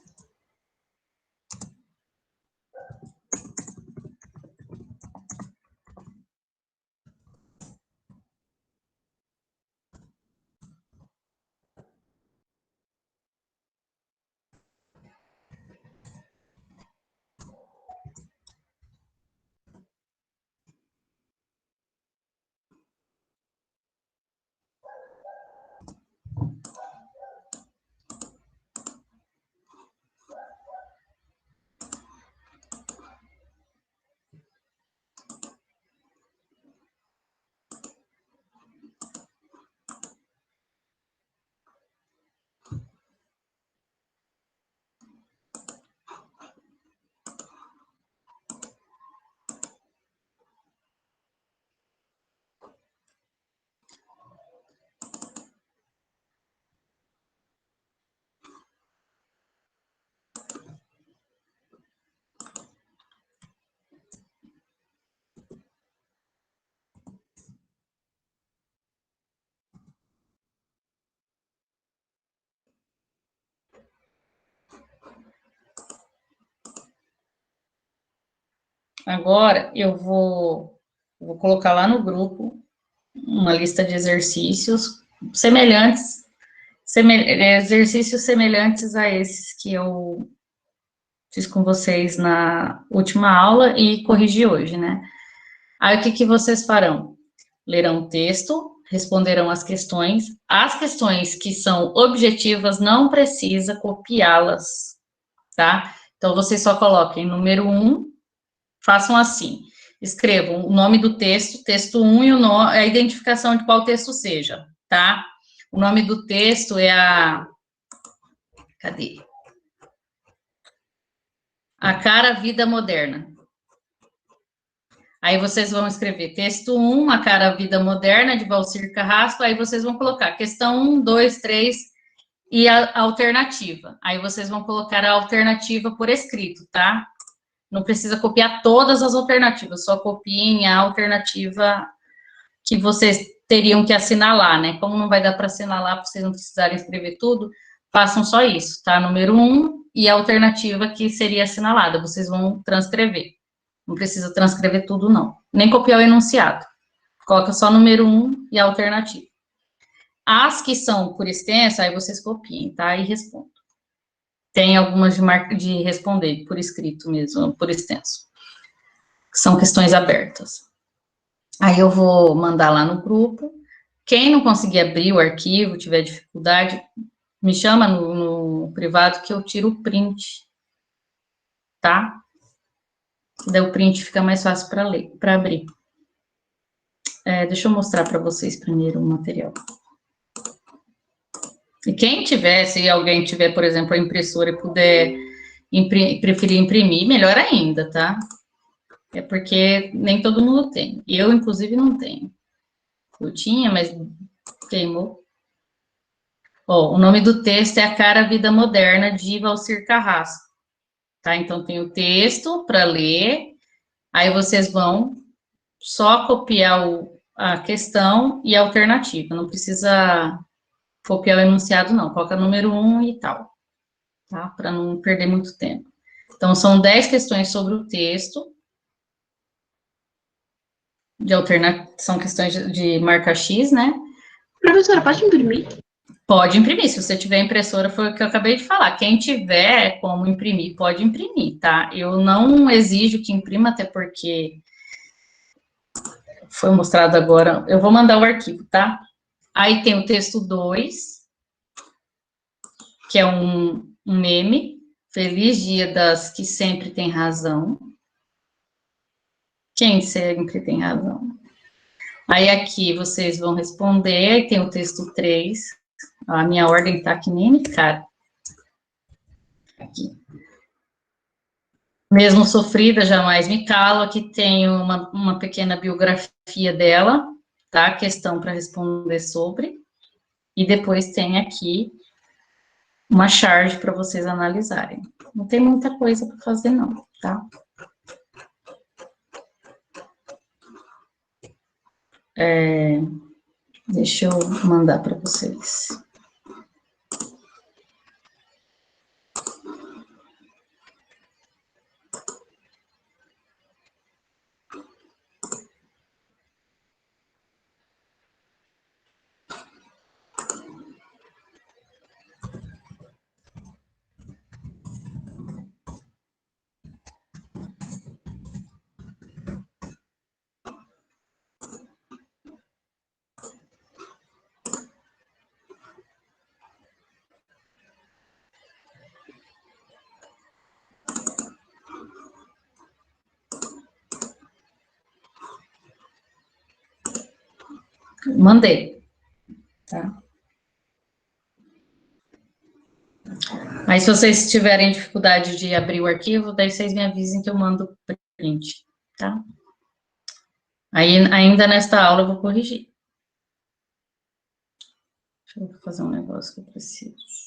Agora, eu vou colocar lá no grupo uma lista de exercícios semelhantes, exercícios semelhantes a esses que eu fiz com vocês na última aula e corrigi hoje, né? Aí, o que que vocês farão? Lerão o texto, responderão as questões que são objetivas, não precisa copiá-las, tá? Então, vocês só coloquem número 1, façam assim, escrevam o nome do texto 1 e a identificação de qual texto seja, tá? O nome do texto é a... Cadê? A Cara Vida Moderna. Aí vocês vão escrever texto 1, A Cara Vida Moderna, de Valcir Carrasco. Aí vocês vão colocar questão 1, 2, 3 e a alternativa. Aí vocês vão colocar a alternativa por escrito, tá? Não precisa copiar todas as alternativas, só copiem a alternativa que vocês teriam que assinalar, né? Como não vai dar para assinalar, para vocês não precisarem escrever tudo, façam só isso, tá? Número 1 e a alternativa que seria assinalada, vocês vão transcrever. Não precisa transcrever tudo, não. Nem copiar o enunciado. Coloca só número 1 e a alternativa. As que são por extenso, aí vocês copiem, tá? E respondam. Tem algumas de responder por escrito mesmo, por extenso. São questões abertas. Aí eu vou mandar lá no grupo. Quem não conseguir abrir o arquivo, tiver dificuldade, me chama no privado que eu tiro o print, tá? Daí o print fica mais fácil para ler, para abrir. Deixa eu mostrar para vocês primeiro o material. E quem tiver, se alguém tiver, por exemplo, a impressora e puder preferir imprimir, melhor ainda, tá? É porque nem todo mundo tem. Eu, inclusive, não tenho. Eu tinha, mas queimou. Ó, o nome do texto é A Cara Vida Moderna, de Valcir Carrasco. Tá? Então, tem o texto para ler. Aí vocês vão só copiar a questão e a alternativa. Não precisa copiar o enunciado, não. Coloca número 1 e tal. Tá? Para não perder muito tempo. Então, são 10 questões sobre o texto. São questões de marca X, né? Professora, pode imprimir? Pode imprimir, se você tiver impressora, foi o que eu acabei de falar. Quem tiver como imprimir, pode imprimir, tá? Eu não exijo que imprima, até porque foi mostrado agora. Eu vou mandar o arquivo, tá? Aí tem o texto 2, que é um meme. Feliz Dia das que sempre tem razão. Quem sempre tem razão? Aí aqui vocês vão responder, tem o texto 3. A minha ordem tá que nem cara. Aqui. Mesmo sofrida, jamais me calo. Aqui tem uma pequena biografia dela, tá? Questão para responder sobre. E depois tem aqui uma charge para vocês analisarem. Não tem muita coisa para fazer, não, tá? Deixa eu mandar para vocês. Mandei, tá? Aí, se vocês tiverem dificuldade de abrir o arquivo, daí vocês me avisem que eu mando print, tá? Aí, ainda nesta aula, eu vou corrigir. Deixa eu fazer um negócio que eu preciso.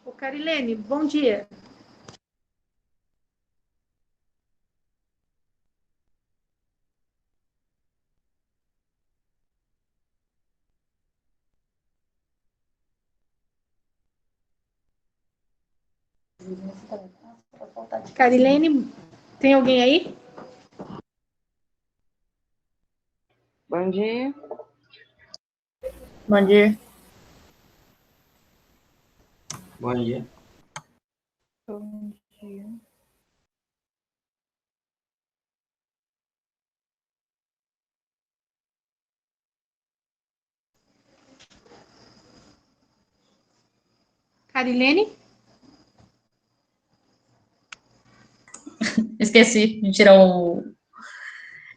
Ô, Carilene, bom dia. Carilene, tem alguém aí? Bom dia. Bom dia. Bom dia. Bom dia. Carilene? Esqueci de tirar o.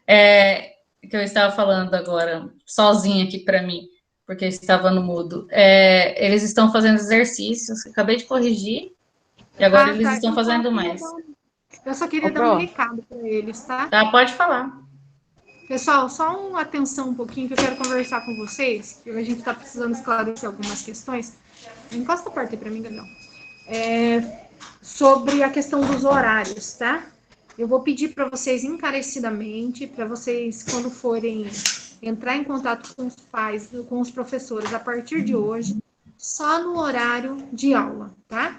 Que eu estava falando agora, sozinha aqui para mim, porque eu estava no mudo. Eles estão fazendo exercícios, acabei de corrigir, e agora eles Tá. estão fazendo mais. Eu só queria Ô, dar um Pro, recado para eles, tá? Tá, pode falar. Pessoal, só uma atenção um pouquinho que eu quero conversar com vocês, que a gente está precisando esclarecer algumas questões. Encosta a porta aí para mim, Gabriel. Sobre a questão dos horários, tá? Eu vou pedir para vocês encarecidamente, para vocês, quando forem entrar em contato com os pais, com os professores, a partir de hoje, só no horário de aula, tá?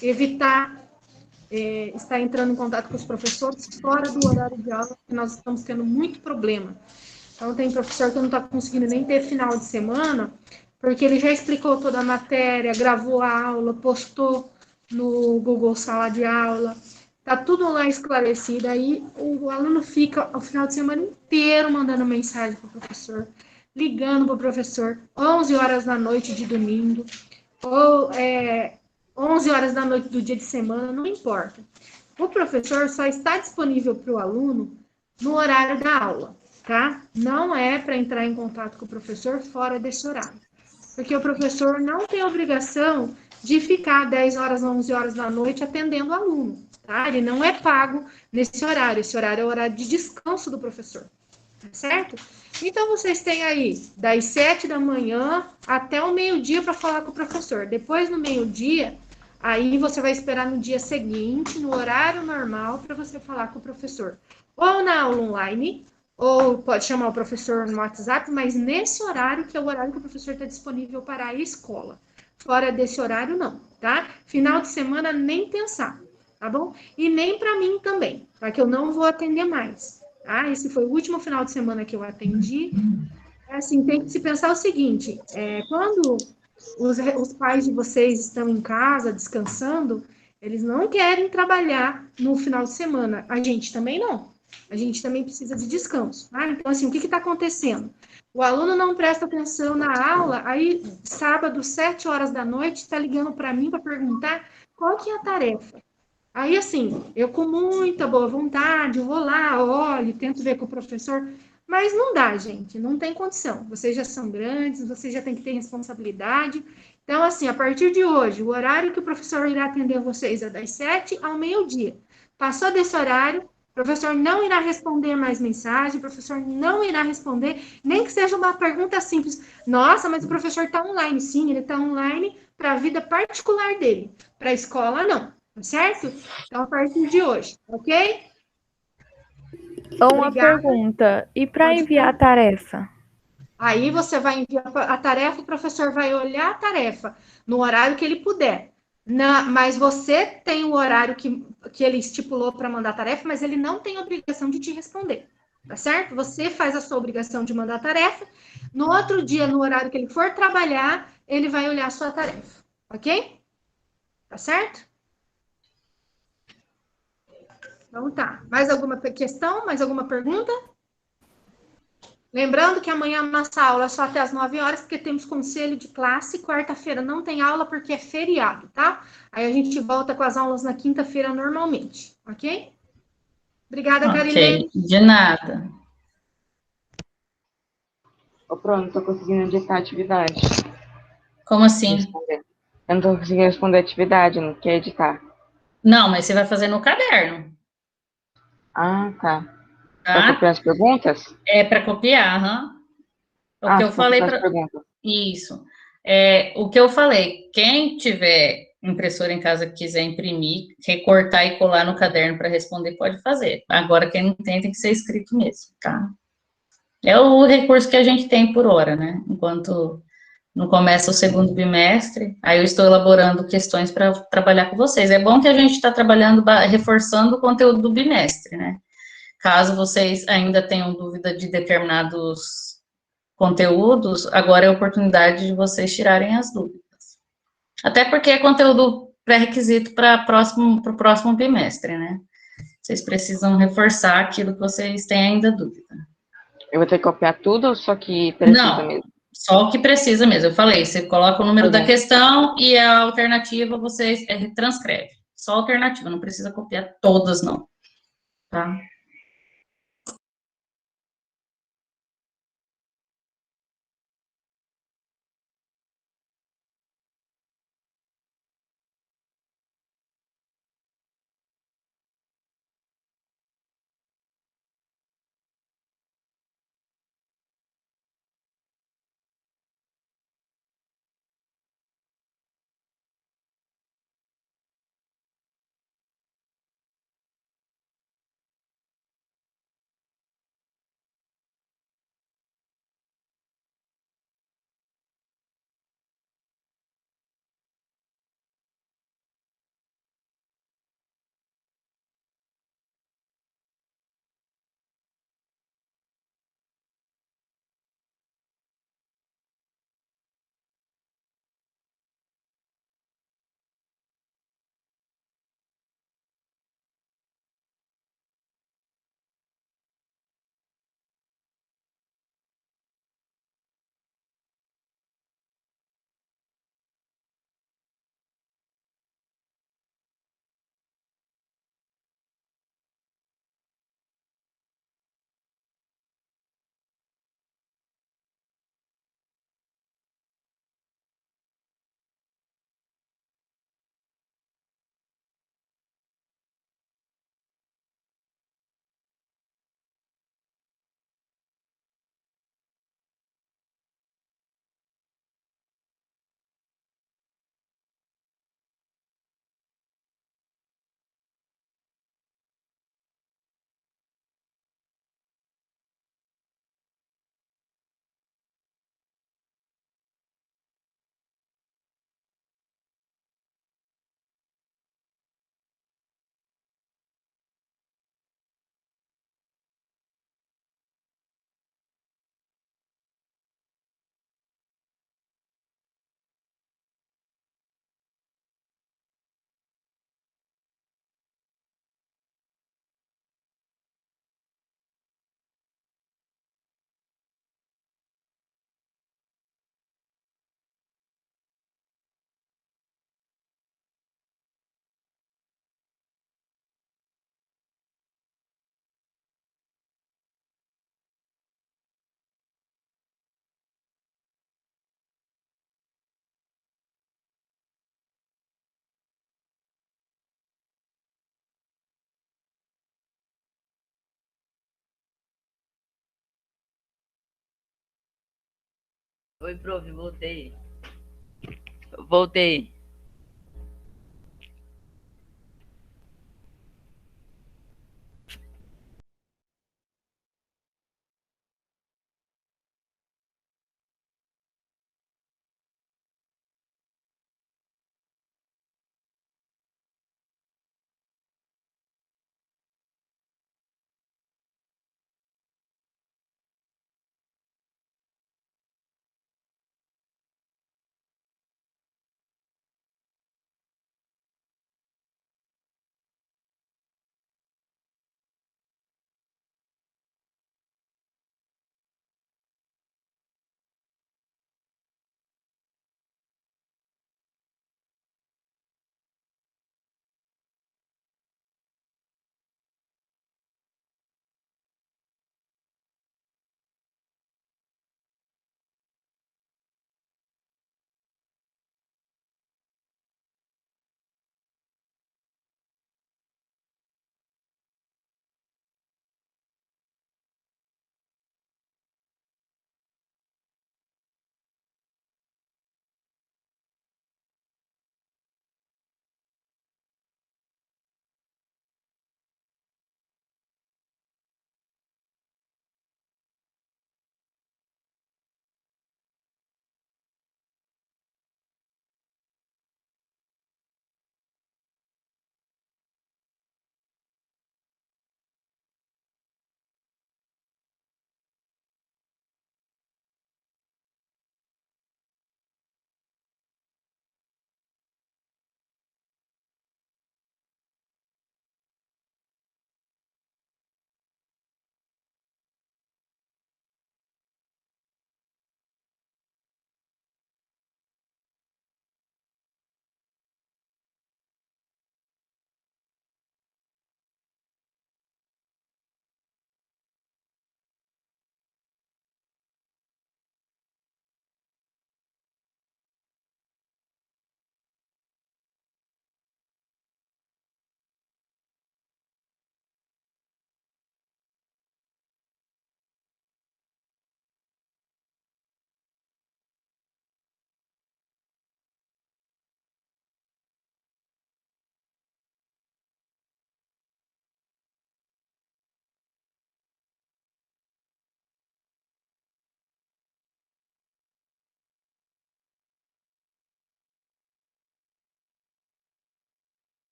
Evitar estar entrando em contato com os professores fora do horário de aula, porque nós estamos tendo muito problema. Então, tem professor que não está conseguindo nem ter final de semana, porque ele já explicou toda a matéria, gravou a aula, postou no Google Sala de Aula, tá tudo lá esclarecido. Aí o aluno fica o final de semana inteiro mandando mensagem para o professor, ligando para o professor, 11 horas da noite de domingo, ou 11 horas da noite do dia de semana, não importa. O professor só está disponível para o aluno no horário da aula, tá? Não é para entrar em contato com o professor fora desse horário. Porque o professor não tem obrigação de ficar 10 horas, 11 horas da noite atendendo o aluno, tá? Ele não é pago nesse horário. Esse horário é o horário de descanso do professor, tá certo? Então, vocês têm aí das 7 da manhã até o meio-dia para falar com o professor. Depois, no meio-dia, aí você vai esperar no dia seguinte, no horário normal, para você falar com o professor. Ou na aula online, ou pode chamar o professor no WhatsApp, mas nesse horário, que é o horário que o professor está disponível para a escola. Fora desse horário, não, tá? Final de semana, nem pensar, tá bom? E nem para mim também, tá? Que eu não vou atender mais, tá? Esse foi o último final de semana que eu atendi. Assim, tem que se pensar o seguinte, quando os pais de vocês estão em casa, descansando, eles não querem trabalhar no final de semana. A gente também não. A gente também precisa de descanso, tá? Então, assim, o que está acontecendo? O aluno não presta atenção na aula, aí, sábado, 7 horas da noite, está ligando para mim para perguntar qual que é a tarefa. Aí, assim, eu com muita boa vontade, eu vou lá, olho, tento ver com o professor, mas não dá, gente, não tem condição. Vocês já são grandes, vocês já têm que ter responsabilidade. Então, assim, a partir de hoje, o horário que o professor irá atender vocês é das 7 ao meio-dia. Passou desse horário, o professor não irá responder mais mensagem, o professor não irá responder, nem que seja uma pergunta simples. Nossa, mas o professor está online. Sim, ele está online para a vida particular dele. Para a escola, não. Tá certo? Então, a partir de hoje, ok? Uma Obrigada. pergunta. E para Pode enviar a falar. tarefa? Aí você vai enviar a tarefa, o professor vai olhar a tarefa no horário que ele puder. Mas você tem o horário que ele estipulou para mandar a tarefa, mas ele não tem obrigação de te responder. Tá certo? Você faz a sua obrigação de mandar a tarefa. No outro dia, no horário que ele for trabalhar, ele vai olhar a sua tarefa. Ok? Tá certo? Então tá. Mais alguma questão? Mais alguma pergunta? Lembrando que amanhã a nossa aula é só até as 9 horas, porque temos conselho de classe. Quarta-feira não tem aula porque é feriado, tá? Aí a gente volta com as aulas na quinta-feira normalmente, ok? Obrigada, Ok, Carilene. de nada. Ô, Pro, não tô conseguindo editar a atividade. Como assim? Responder. Eu não tô conseguindo responder a atividade, não quer editar. Não, mas você vai fazer no caderno, Ah, tá. Pra tá? copiar as perguntas? É para copiar, aham. O que Ah, eu você vai falei copiar as para. perguntas. Isso. O que eu falei, quem tiver impressora em casa que quiser imprimir, recortar e colar no caderno para responder, pode fazer. Agora, quem não tem que ser escrito mesmo, tá? É o recurso que a gente tem por hora, né? Enquanto não começa o segundo bimestre, aí eu estou elaborando questões para trabalhar com vocês. É bom que a gente está trabalhando, reforçando o conteúdo do bimestre, né? Caso vocês ainda tenham dúvida de determinados conteúdos, agora é a oportunidade de vocês tirarem as dúvidas. Até porque é conteúdo pré-requisito para o próximo bimestre, né? Vocês precisam reforçar aquilo que vocês têm ainda dúvida. Eu vou ter que copiar tudo ou só que precisa Não, mesmo? só o que precisa mesmo. Eu falei, você coloca o número da questão e a alternativa você transcreve. Só a alternativa, não precisa copiar todas, não. Tá? Oi, prof, voltei. Voltei.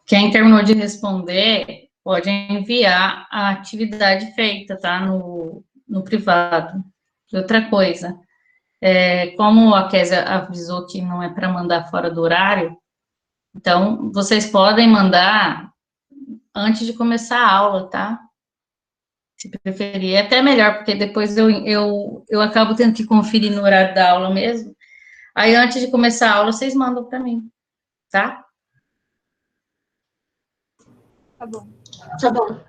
Quem terminou de responder pode enviar a atividade feita, tá? No privado. E outra coisa, como a Kézia avisou que não é para mandar fora do horário, então vocês podem mandar antes de começar a aula, tá? Se preferir. É até melhor, porque depois eu acabo tendo que conferir no horário da aula mesmo. Aí, antes de começar a aula, vocês mandam para mim, tá? Tá bom. Tá bom.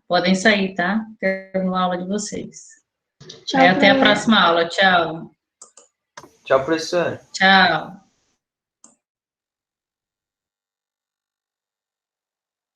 Podem sair, tá? Terminou a aula de vocês. Tchau, Até a professor. próxima aula. Tchau. Tchau, professora. Tchau.